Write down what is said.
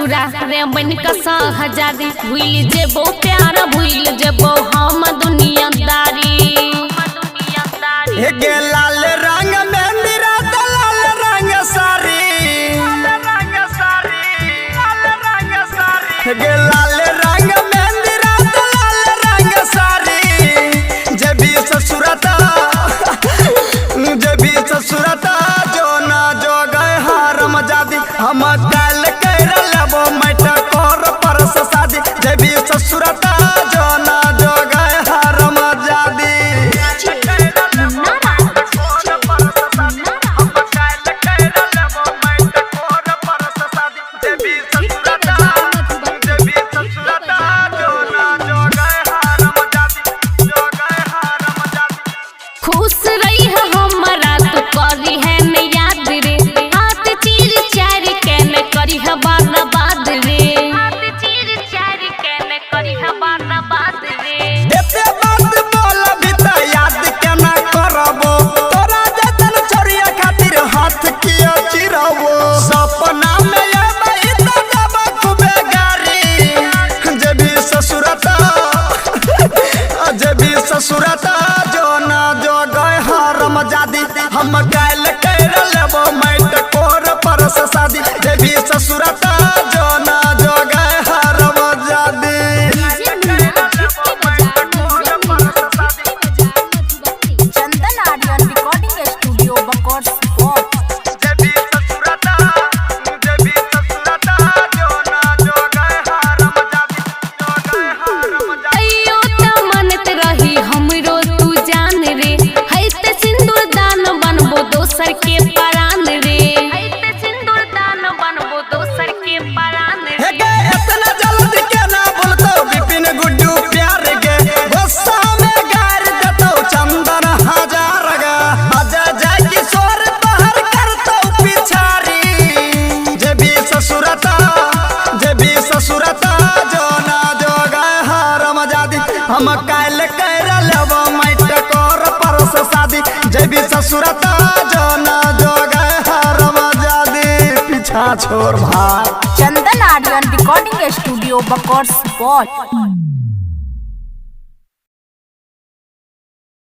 ससुरा रे बन का सहजादी भूल जेबो प्यार भूल जेबो हम दुनियादारी। गे लाल रंग मेहंदी रात लाल रंग सारी गे लाल रंग मेहंदी रात लाल रंग सारी जब ससुरता जो ना जो गए हारम जादी हम काल कर लेबो मैट कोर परस शादी जब ससुरता जो ना जो गए हारम जादी। खुश रही है हमारा तू करी है न याद रे हाथ चीर चार के न करी है बर्बाद रे हाथ चीर चार के न करी है बर्बाद रे। एते बात बोल भी त याद के न करबो तोरा जतन छोरिया खातिर हाथ कियो चिरबो सपना में ये बई त जब खूबे गारी जब ससुरता जो ना जो गए हारम जादी हम काल कर लेबो मैट कोर परस शादी जब ससुरता जो ना जो गए हारम जादी। चंदन ऑडियो रिकॉर्डिंग स्टूडियो बकोर स्पॉट। अयो त मनत रही हमरो तू जान रे हैते सिंदूर दान बनबो दोसर के परान रे हैते सिंदूर दान बनबो दोसर के परान रे। हे गे इतना जल्दी के ना बोलतो विपिन गुड्डू प्यार के गुस्सा में गार देतो चंदन हजार गा अजय जय किशोर बहर करतो पिछारी जब ससुरता जो ना जो गए हारम जादी हम काल कर लेबो मैट कोर परस शादी जब ससुरता जो ना जो गए हारम जादी पीछा छोड़ भाई। चंदन ऑडियो रिकॉर्डिंग स्टूडियो बकोर स्पॉट।